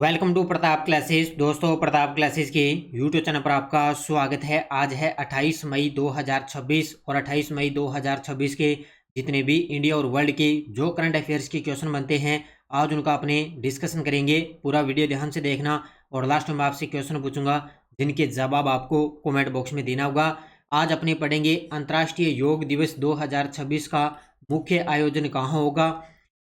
Welcome to Pratap classes. दोस्तों, Pratap classes के YouTube channel पर आपका स्वागत है। आज है 28 मई 2026 और 28 मई 2026 के जितने भी इंडिया और वर्ल्ड के जो करंट अफेयर्स के क्वेश्चन बनते हैं, आज उनका अपने डिस्कशन करेंगे। पूरा वीडियो ध्यान से देखना और लास्ट में आपसे क्वेश्चन पूछूंगा जिनके जवाब आपको कमेंट बॉक्स में देना होगा। आज अपने पढ़ेंगे अंतर्राष्ट्रीय योग दिवस 2026 का मुख्य आयोजन कहाँ होगा,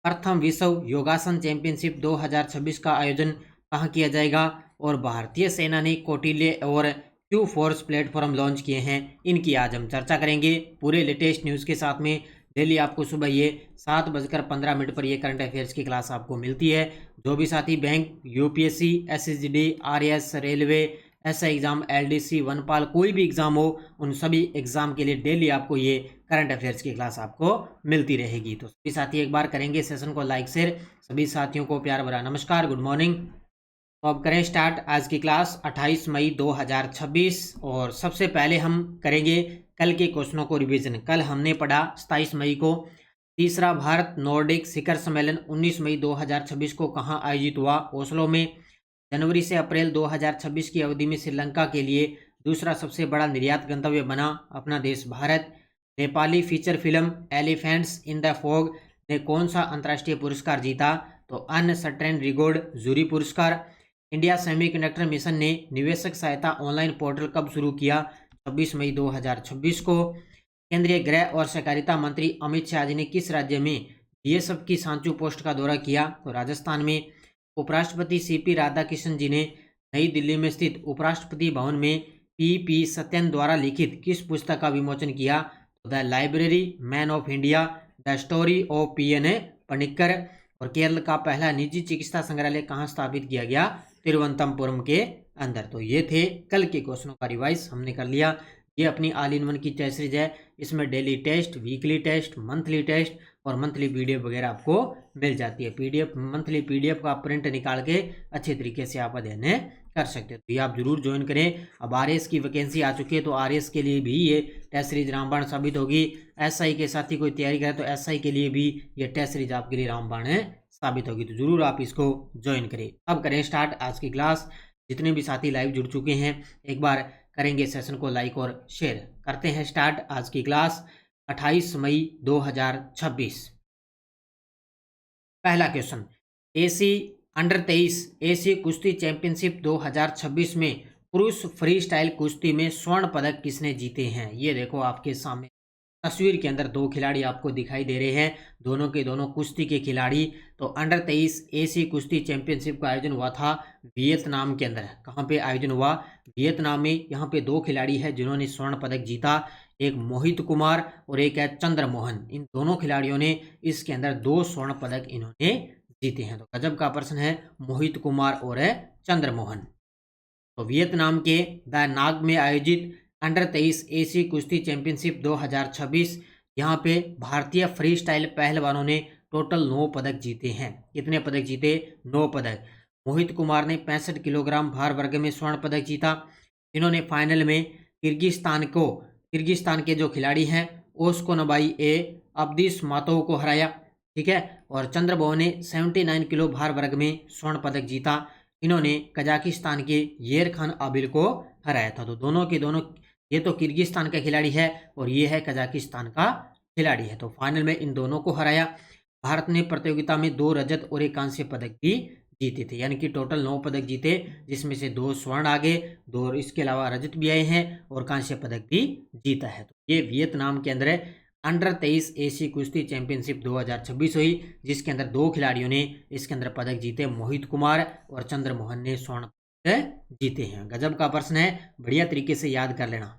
प्रथम विश्व योगासन चैंपियनशिप 2026 का आयोजन कहाँ किया जाएगा, और भारतीय सेना ने कौटिल्य और क्यू फोर्स प्लेटफॉर्म लॉन्च किए हैं। इनकी आज हम चर्चा करेंगे पूरे लेटेस्ट न्यूज़ के साथ में। डेली आपको सुबह ये 7:15 पर ये करंट अफेयर्स की क्लास आपको मिलती है। जो भी साथी bank, UPSC, SSG, RAS, railway, SI exam, LDC, वनपाल, कोई भी एग्जाम हो, उन सभी एग्जाम के लिए डेली आपको ये करंट अफेयर्स की क्लास आपको मिलती रहेगी। तो सभी साथी एक बार करेंगे सेशन को लाइक शेयर। सभी साथियों को प्यार भरा नमस्कार, गुड मॉर्निंग। तो अब करें स्टार्ट आज की क्लास 28 मई 2026। और सबसे पहले हम करेंगे कल के क्वेश्चनों को रिवीजन। कल हमने पढ़ा 27 मई को तीसरा भारत नॉर्डिक शिखर सम्मेलन 19 मई 2026 को कहाँ आयोजित हुआ, ओस्लो में। जनवरी से अप्रैल 2026 की अवधि में श्रीलंका के लिए दूसरा सबसे बड़ा निर्यात गंतव्य बना अपना देश Bharat. Nepali feature film elephants in the fog ने कौन सा अंतर्राष्ट्रीय पुरस्कार जीता, तो अन सर्टेन रिगोर्ड जूरी पुरस्कार। इंडिया सेमीकंडक्टर मिशन ने निवेशक सहायता ऑनलाइन पोर्टल कब शुरू किया, 26 मई 2026 को। केंद्रीय गृह और सहकारिता मंत्री अमित शाह जी ने किस राज्य में बीएसएफ की सांचू पोस्ट का दौरा किया, तो राजस्थान में। उपराष्ट्रपति सीपी राधाकृष्णन जी ने नई दिल्ली में स्थित उपराष्ट्रपति भवन में पीपी सत्यन द्वारा लिखित किस पुस्तक का विमोचन किया, तो the library man of India, the story of PN Panicker. और केरल का पहला निजी चिकित्सा संग्रहालय कहाँ स्थापित किया गया, तिरुवनंतपुरम के अंदर। तो ये थे कल के क्वेश्चनों का रिवाइज हमने कर लिया। ये अपनी ऑल इन वन की टेस्ट सीरीज है। इसमें daily test, weekly test, monthly test और मंथली पीडीएफ वगैरह आपको मिल जाती है। पीडीएफ, मंथली पीडीएफ का प्रिंट निकाल के अच्छे तरीके से आप अध्ययन कर सकते हो। तो ये आप जरूर ज्वाइन करें। अब आरएस की वैकेंसी आ चुकी है, तो आरएस के लिए भी ये टेस्ट सीरीज रामबाण साबित होगी। एसआई के साथ ही कोई तैयारी करे तो एसआई के लिए भी ये टेस्ट सीरीज आपके लिए रामबाण साबित होगी। तो जरूर आप इसको ज्वाइन करें। अब करें स्टार्ट आज की क्लास। जितने भी साथी लाइव जुड़ चुके हैं, एक बार करेंगे सेशन को लाइक और शेयर। करते हैं स्टार्ट आज की क्लास 28 मई 2026। पहला क्वेश्चन, एसी अंडर 23 एसी कुश्ती चैंपियनशिप 2026 में पुरुष फ्री स्टाइल कुश्ती में स्वर्ण पदक किसने जीते हैं। ये देखो आपके सामने तस्वीर के अंदर दो खिलाड़ी आपको दिखाई दे रहे हैं, दोनों के दोनों कुश्ती के खिलाड़ी। तो अंडर 23 एसी कुश्ती चैंपियनशिप का आयोजन हुआ था वियतनाम के अंदर। कहाँ पे आयोजन हुआ, वियतनाम में। यहाँ पे दो खिलाड़ी हैं जिन्होंने स्वर्ण पदक जीता, एक मोहित कुमार और एक है चंद्रमोहन। इन दोनों खिलाड़ियों ने इसके अंदर 2 स्वर्ण पदक इन्होंने जीते हैं। तो गजब का प्रश्न है, मोहित कुमार और है चंद्रमोहन। तो वियतनाम के द नाग में आयोजित अंडर 23 एसी कुश्ती चैंपियनशिप 2026, यहाँ पे भारतीय फ्री स्टाइल पहलवानों ने टोटल 9 पदक जीते हैं। कितने पदक जीते, 9 पदक। मोहित कुमार ने 65 किलोग्राम भार वर्ग में स्वर्ण पदक जीता। इन्होंने फाइनल में किर्गिस्तान के जो खिलाड़ी हैं ओस्कोनबाई ए अब्दिस मातोव को हराया, ठीक है। और चंद्रमोहन ने 79 किलो भार वर्ग में स्वर्ण पदक जीता। इन्होंने कजाकिस्तान के येर खान आबिल को हराया था। तो दोनों के दोनों, ये तो किर्गिस्तान का खिलाड़ी है और ये है कजाकिस्तान का खिलाड़ी है। तो फाइनल में इन दोनों को हराया। भारत ने प्रतियोगिता में 2 रजत और 1 कांस्य पदक भी जीते थे, यानी कि टोटल 9 पदक जीते, जिसमें से 2 स्वर्ण आ गए, 2 इसके अलावा रजत भी आए हैं और कांस्य पदक भी जीता है। तो ये वियतनाम के अंदर अंडर 23 एसी कुश्ती चैंपियनशिप 2026 हुई, जिसके अंदर 2 खिलाड़ियों ने इसके अंदर पदक जीते, मोहित कुमार और चंद्रमोहन ने स्वर्ण पदक जीते हैं। गजब का प्रश्न है, बढ़िया तरीके से याद कर लेना।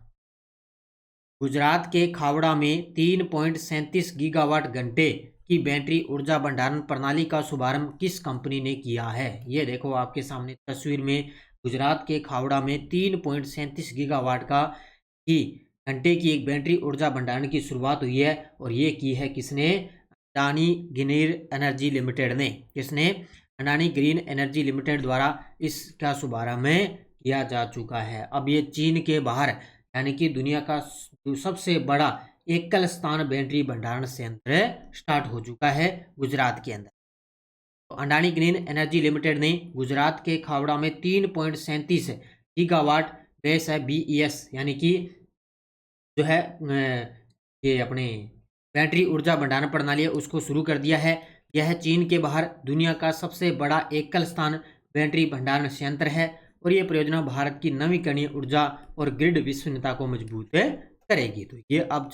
गुजरात के खावड़ा में 3.37 गीगावाट घंटे की बैटरी ऊर्जा भंडारण प्रणाली का शुभारंभ किस कंपनी ने किया है। ये देखो आपके सामने तस्वीर में, गुजरात के खावड़ा में 3.37 गीगावाट का की घंटे की एक बैटरी ऊर्जा भंडारण की शुरुआत हुई है। और ये की है किसने, अडानी ग्रीन एनर्जी लिमिटेड ने। किसने, अडानी ग्रीन एनर्जी लिमिटेड द्वारा इसका शुभारंभ किया जा चुका है। अब ये चीन के बाहर, यानी कि दुनिया का सबसे बड़ा एकल स्थान बैटरी भंडारण संयंत्र स्टार्ट हो चुका है गुजरात के अंदर। तो अडानी ग्रीन एनर्जी लिमिटेड ने गुजरात के खावड़ा में 3.37 गीगावाट बेस है BES यानी कि जो है ये अपने बैटरी ऊर्जा भंडारण प्रणाली है उसको शुरू कर दिया है। यह चीन के बाहर दुनिया का सबसे बड़ा एकल स्थान बैटरी भंडारण संयंत्र है और ये परियोजना भारत की नवीकरणीय ऊर्जा और ग्रिड विश्वसनीयता को मजबूत करेगी। तो ये अब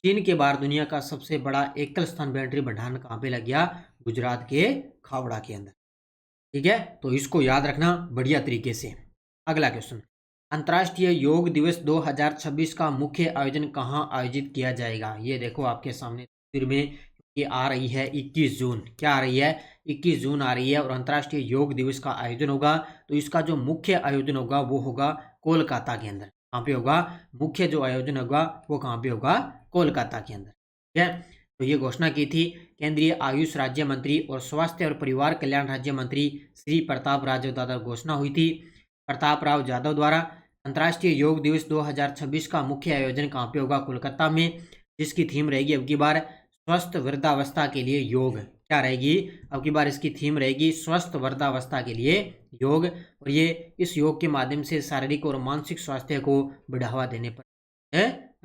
चीन के बाहर दुनिया का सबसे बड़ा एकल स्थान बैटरी भंडारण कहाँ पे लग गया? गुजरात के खावड़ा के अंदर। ठीक है, तो इसको याद रखना बढ़िया तरीके से। अगला क्वेश्चन, अंतर्राष्ट्रीय योग दिवस 2026 का मुख्य आयोजन कहाँ आयोजित किया जाएगा? ये देखो आपके सामने तस्वीर में ये आ रही है 21 जून। क्या आ रही है? 21 जून आ रही है और अंतर्राष्ट्रीय योग दिवस का आयोजन होगा। तो इसका जो मुख्य आयोजन होगा वो होगा कोलकाता के अंदर। कहाँ पे होगा? मुख्य जो आयोजन होगा वो कहाँ पे होगा? कोलकाता के अंदर। ठीक है, तो ये घोषणा की थी केंद्रीय आयुष राज्य मंत्री और स्वास्थ्य और परिवार कल्याण राज्य मंत्री श्री प्रताप राव जाधव द्वारा घोषणा हुई थी। प्रताप राव जाधव द्वारा अंतर्राष्ट्रीय योग दिवस 2026 का मुख्य आयोजन कहाँ पे होगा? कोलकाता में, जिसकी थीम रहेगी अब की बार स्वस्थ वृद्धावस्था के लिए योग। क्या रहेगी? अब की बार इसकी थीम रहेगी स्वस्थ वृद्धावस्था के लिए योग। और ये इस योग के माध्यम से शारीरिक और मानसिक स्वास्थ्य को बढ़ावा देने पर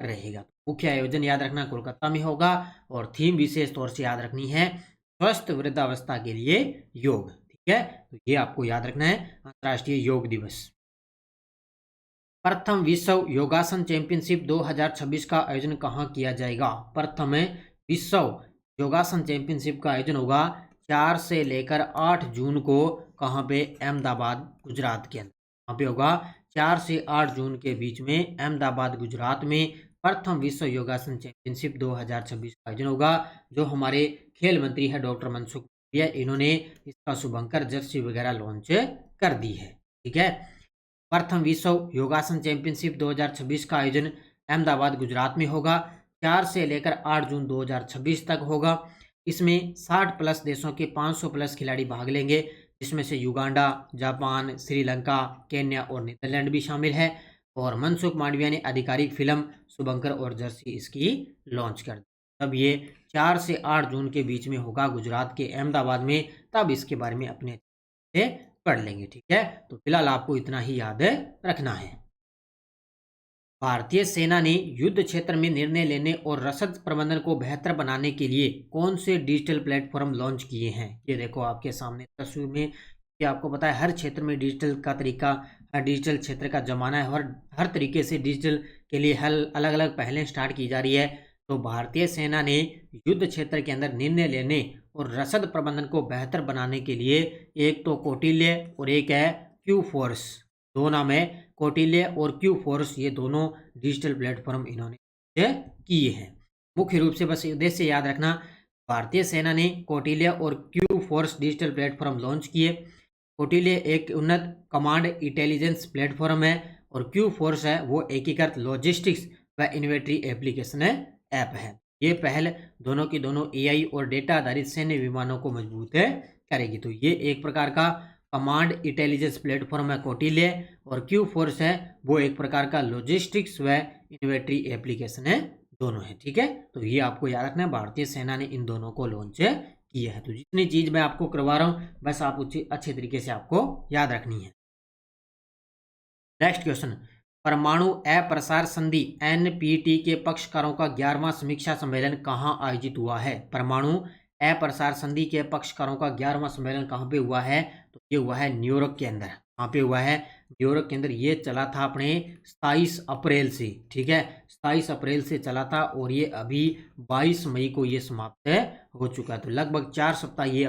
रहेगा। मुख्य आयोजन याद रखना कोलकाता में होगा और थीम विशेष तौर से याद रखनी है स्वस्थ वृद्धावस्था के लिए योग। ठीक है, तो ये आपको याद रखना है अंतर्राष्ट्रीय योग दिवस। प्रथम विश्व योगासन चैंपियनशिप 2026 का आयोजन कहाँ किया जाएगा? प्रथम विश्व योगासन चैंपियनशिप का आयोजन होगा 4 से लेकर 8 जून को। कहाँ पे? अहमदाबाद गुजरात के अंदर। कहाँ पे होगा? 4 से 8 जून के बीच में अहमदाबाद गुजरात में प्रथम विश्व योगासन चैंपियनशिप 2026 का आयोजन होगा। जो हमारे खेल मंत्री है डॉक्टर मनसुख मांडविया, इन्होंने इसका शुभंकर जर्सी वगैरह लॉन्च कर दी है। ठीक है, प्रथम विश्व योगासन चैंपियनशिप 2026 का आयोजन अहमदाबाद गुजरात में होगा। 4 से लेकर 8 जून 2026 तक होगा। इसमें 60 प्लस देशों के 500 प्लस खिलाड़ी भाग लेंगे, जिसमें से युगांडा, जापान, श्रीलंका, केन्या और नीदरलैंड भी शामिल है। और मनसुख मांडविया ने आधिकारिक फिल्म शुभंकर और जर्सी इसकी लॉन्च कर दी। तब ये 4 से 8 जून के बीच में होगा गुजरात के अहमदाबाद में। तब इसके बारे में अपने से पढ़ लेंगे। ठीक है, तो फिलहाल आपको इतना ही याद रखना है। भारतीय सेना ने युद्ध क्षेत्र में निर्णय लेने और रसद प्रबंधन को बेहतर बनाने के लिए कौन से डिजिटल प्लेटफॉर्म लॉन्च किए हैं? ये देखो आपके सामने तस्वीर में। कि आपको पता है हर क्षेत्र में डिजिटल का तरीका, डिजिटल क्षेत्र का जमाना है। हर तरीके से डिजिटल के लिए अलग अलग पहलें स्टार्ट की जा रही है। तो भारतीय सेना ने युद्ध क्षेत्र के अंदर निर्णय लेने और रसद प्रबंधन को बेहतर बनाने के लिए एक तो कौटिल्य और एक है क्यू फोर्स, दो नाम है कौटिल्य और क्यू फोर्स। ये दोनों डिजिटल प्लेटफॉर्म इन्होंने किए हैं। मुख्य रूप से बस उद्देश्य याद रखना, भारतीय सेना ने कौटिल्य और Q force digital platform launch किए। कौटिल्य एक उन्नत कमांड इंटेलिजेंस प्लेटफॉर्म है और क्यू फोर्स है वो एकीकृत लॉजिस्टिक्स व इन्वेंट्री एप्लीकेशन ऐप है। ये पहल दोनों की दोनों एआई और डेटा आधारित सैन्य विमानों को मजबूत करेगी। तो ये एक प्रकार का कमांड इंटेलिजेंस प्लेटफॉर्म है कौटिल्य, और क्यू फोर्स है वो एक प्रकार का लॉजिस्टिक्स व इन्वेंट्री एप्लीकेशन है, दोनों है। ठीक है, तो ये आपको याद रखना है भारतीय सेना ने इन दोनों को लॉन्च किया है। तो जितनी चीज मैं आपको करवा रहा हूं बस आप उसे अच्छे तरीके से आपको याद रखनी है। नेक्स्ट क्वेश्चन, परमाणु अप्रसार संधि एनपीटी के पक्षकारों का 11वां समीक्षा सम्मेलन कहाँ आयोजित हुआ है? परमाणु अप्रसार संधि के पक्षकारों का 11वां सम्मेलन कहाँ पे हुआ है? तो ये हुआ है न्यूयॉर्क के अंदर। कहाँ पे हुआ है? न्यूयॉर्क के अंदर। ये चला था अपने 27 अप्रैल से। ठीक है, 27 अप्रैल से चला था और ये अभी 22 मई को ये समाप्त हो चुका है। तो लगभग 4 सप्ताह ये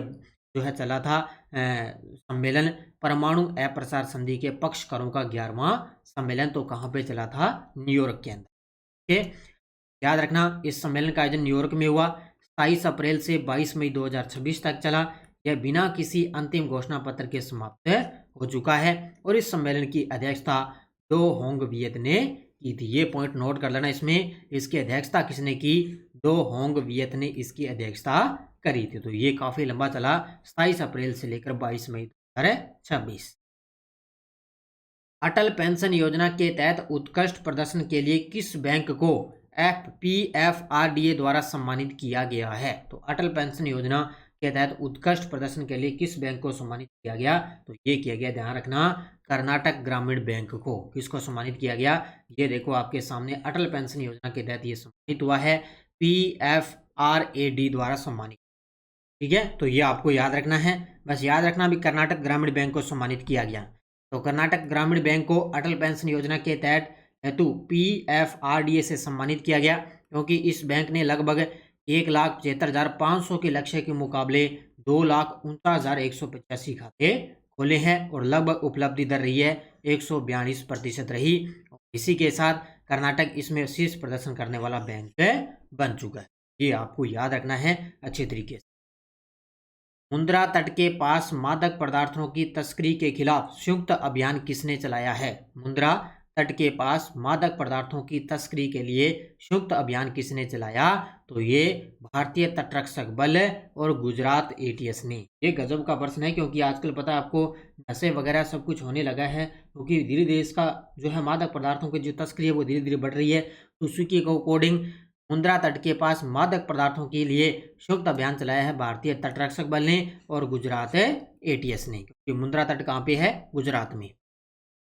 जो है चला था सम्मेलन, परमाणु अप्रसार संधि के पक्षकारों का 11वां सम्मेलन। तो कहाँ पे चला था? न्यूयॉर्क के अंदर। ठीक है, याद रखना इस सम्मेलन का आयोजन न्यूयॉर्क में हुआ। 27 अप्रैल से 22 मई 2026 तक चला। यह बिना किसी अंतिम घोषणा पत्र के समाप्त हो चुका है और इस सम्मेलन की अध्यक्षता डो होंग वियत ने की थी। ये पॉइंट नोट कर लेना इसमें, इसकी अध्यक्षता किसने की? डो होंग वियत ने इसकी अध्यक्षता करी थी। तो ये काफी लंबा चला, 27 अप्रैल से लेकर 22 मई 2026। अटल पेंशन योजना के तहत उत्कृष्ट प्रदर्शन के लिए किस बैंक को PFRDA द्वारा सम्मानित किया गया है? तो अटल पेंशन योजना के तहत उत्कृष्ट प्रदर्शन के लिए किस बैंक को सम्मानित किया गया? तो ये किया गया, ध्यान रखना, कर्नाटक ग्रामीण बैंक को। किसको सम्मानित किया गया? ये देखो आपके सामने, अटल पेंशन योजना के तहत ये सम्मानित हुआ है, PFRAD द्वारा सम्मानित। ठीक है, तो ये आपको याद रखना है। बस याद रखना भी कर्नाटक ग्रामीण बैंक को सम्मानित किया गया। तो कर्नाटक ग्रामीण बैंक को अटल पेंशन योजना के तहत हेतु PFRDA से सम्मानित किया गया, क्योंकि इस बैंक ने लगभग 1,73,500 के लक्ष्य के मुकाबले 2,49,185 खाते खोले हैं और लगभग उपलब्धि दर रही है 142% रही। इसी के साथ कर्नाटक इसमें शीर्ष प्रदर्शन करने वाला बैंक बन चुका है। ये आपको याद रखना है अच्छे तरीके से। मुंद्रा तट के पास मादक पदार्थों की तस्करी के खिलाफ संयुक्त अभियान किसने चलाया है? मुंद्रा तट के पास मादक पदार्थों की तस्करी के लिए संयुक्त अभियान किसने चलाया? तो ये भारतीय तटरक्षक बल और गुजरात ATS ने। ये गजब का प्रश्न है, क्योंकि आजकल पता है आपको, नशे वगैरह सब कुछ होने लगा है, क्योंकि धीरे धीरे इसका जो है मादक पदार्थों की जो तस्करी है वो धीरे धीरे बढ़ रही है। तो उसी के अकॉर्डिंग मुंद्रा तट के पास मादक पदार्थों के लिए संयुक्त अभियान चलाया है भारतीय तटरक्षक बल ने और गुजरात ATS ने। क्योंकि मुंद्रा तट कहाँ पे है? गुजरात में।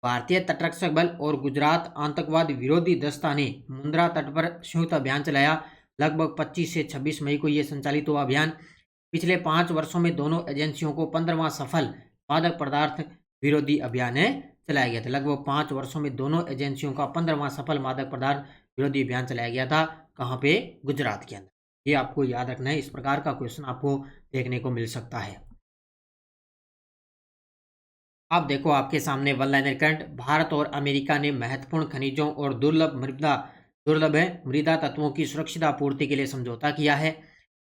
भारतीय तटरक्षक बल और गुजरात आतंकवाद विरोधी दस्ता ने मुंद्रा तट पर संयुक्त अभियान चलाया। लगभग 25 से 26 मई को यह संचालित हुआ अभियान। पिछले 5 वर्षों में दोनों एजेंसियों को 15वां सफल मादक पदार्थ विरोधी अभियान चलाया गया था। लगभग 5 वर्षों में दोनों एजेंसियों का 15वां सफल मादक पदार्थ विरोधी अभियान चलाया गया था। कहाँ पे? गुजरात के अंदर। ये आपको याद रखना है, इस प्रकार का क्वेश्चन आपको देखने को मिल सकता है। अब देखो आपके सामने वन लाइनर करंट। भारत और अमेरिका ने महत्वपूर्ण खनिजों और दुर्लभ मृदा तत्वों की सुरक्षित आपूर्ति के लिए समझौता किया है।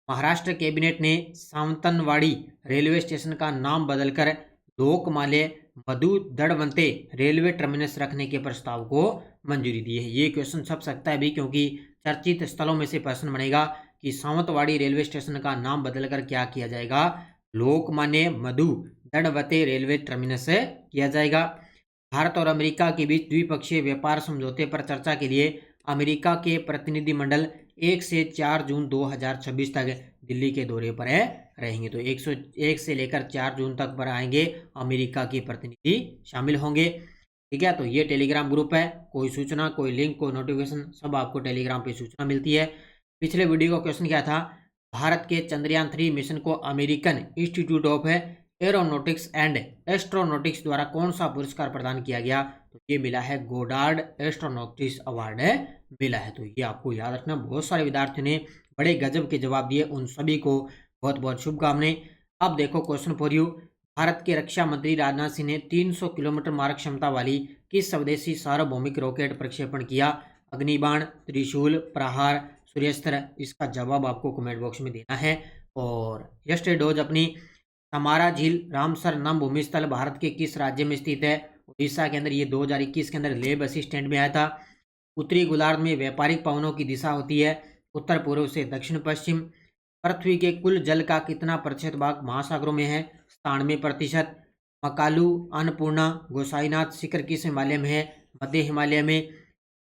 महाराष्ट्र कैबिनेट ने सावंतवाड़ी रेलवे स्टेशन का नाम बदलकर लोकमान्य मधु दड़वंते रेलवे टर्मिनस रखने के प्रस्ताव को मंजूरी दी है। ये क्वेश्चन छप सकता है भी, क्योंकि चर्चित स्थलों में से प्रश्न बनेगा कि सावंतवाड़ी रेलवे स्टेशन का नाम बदलकर क्या किया जाएगा? लोकमान्य मधु दड़वते रेलवे टर्मिनस किया जाएगा। भारत और अमेरिका के बीच द्विपक्षीय व्यापार समझौते पर चर्चा के लिए अमेरिका के प्रतिनिधिमंडल 1 से 4 जून 2026 तक दिल्ली के दौरे पर रहेंगे। तो 1 से लेकर 4 जून तक पर आएंगे, अमेरिका के प्रतिनिधि शामिल होंगे। ठीक है, तो ये टेलीग्राम ग्रुप है। कोई सूचना, कोई लिंक, कोई नोटिफिकेशन, सब आपको टेलीग्राम पे सूचना मिलती है। पिछले वीडियो का क्वेश्चन क्या था? भारत के चंद्रयान 3 मिशन को American institute of aeronautics and astronautics द्वारा कौन सा पुरस्कार प्रदान किया गया? तो ये मिला है गोडार्ड एस्ट्रोनॉटिक्स अवार्ड मिला है। तो ये आपको याद रखना। बहुत सारे विद्यार्थियों ने बड़े गजब के जवाब दिए, उन सभी को बहुत बहुत शुभकामनाएं। अब देखो क्वेश्चन फॉर यू। भारत के रक्षा मंत्री राजनाथ सिंह ने 300 किलोमीटर मारक क्षमता वाली किस स्वदेशी सार्वभौमिक रॉकेट प्रक्षेपण किया? अग्निबाण, त्रिशूल, प्रहार, सूर्यास्त्र। इसका जवाब आपको कमेंट बॉक्स में देना है। और यस्टरडे डोज अपनी समारा झील रामसर नम भूमि स्थल भारत के किस राज्य में स्थित है? उड़ीसा के अंदर। ये 2021 के अंदर लेब असिस्टेंट में आया था। उत्तरी गोलार्ध में व्यापारिक पवनों की दिशा होती है उत्तर पूर्व से दक्षिण पश्चिम। पृथ्वी के कुल जल का कितना प्रतिशत भाग महासागरों में है? 97%। मकालू, अन्नपूर्णा, गोसाईनाथ शिखर किस हिमालय में है? मध्य हिमालय में।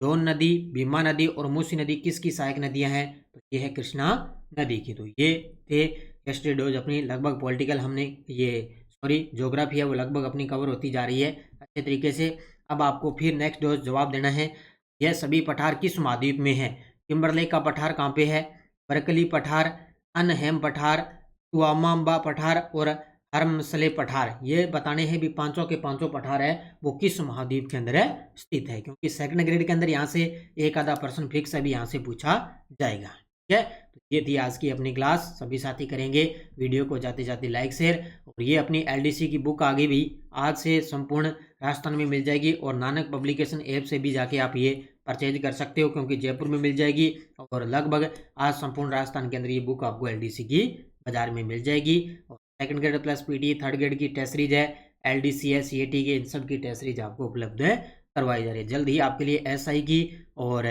डोन नदी, भीमा नदी और मूसी नदी किसकी सहायक नदियां हैं? तो ये है कृष्णा नदी की। तो ये थे यस्टरडे डोज अपनी। लगभग पॉलिटिकल हमने ज्योग्राफी है वो लगभग अपनी कवर होती जा रही है अच्छे तरीके से। अब आपको फिर नेक्स्ट डोज जवाब देना है। यह सभी पठार किस महाद्वीप में है? किम्बरले का पठार कहाँ पे है? बर्कली पठार, अनहेम पठार, तुआमाम्बा पठार और हरमसले पठार। ये बताने हैं भी पांचों के पांचों पठार है वो किस महाद्वीप के अंदर स्थित है, क्योंकि सेकंड ग्रेड के अंदर यहाँ से एक आधा प्रश्न फिक्स अभी यहाँ से पूछा जाएगा। ठीक है, तो ये थी आज की अपनी क्लास। सभी साथी करेंगे वीडियो को जाते जाते लाइक शेयर। और ये अपनी LDC की बुक आगे भी आज से संपूर्ण राजस्थान में मिल जाएगी और नानक पब्लिकेशन ऐप से भी जाके आप ये परचेज कर सकते हो, क्योंकि जयपुर में मिल जाएगी और लगभग आज संपूर्ण राजस्थान के अंदर ये बुक आपको LDC की बाजार में मिल जाएगी। और second grade plus PT, third grade की टेस्ट सीरीज है, LDC है, CAT के, इन सब की टेस्ट सीरीज आपको उपलब्ध करवाई जा रही है। जल्द ही आपके लिए SI की और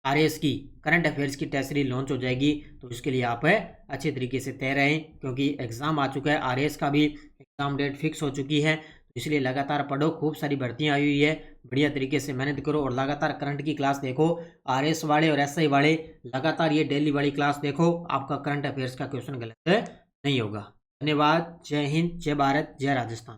RS की करंट अफेयर्स की टेस्ट सीरीज लॉन्च हो जाएगी। तो इसके लिए आप अच्छे तरीके से तैयार रहें, क्योंकि एग्जाम आ चुका है। RS का भी एग्जाम डेट फिक्स हो चुकी है, तो इसलिए लगातार पढ़ो। खूब सारी भर्तियां आई हुई है, बढ़िया तरीके से मेहनत करो और लगातार करंट की क्लास देखो। RS वाले और SI वाले लगातार ये डेली वाली क्लास देखो, आपका करंट अफेयर्स का क्वेश्चन गलत नहीं होगा। धन्यवाद। जय हिंद, जय भारत, जय राजस्थान।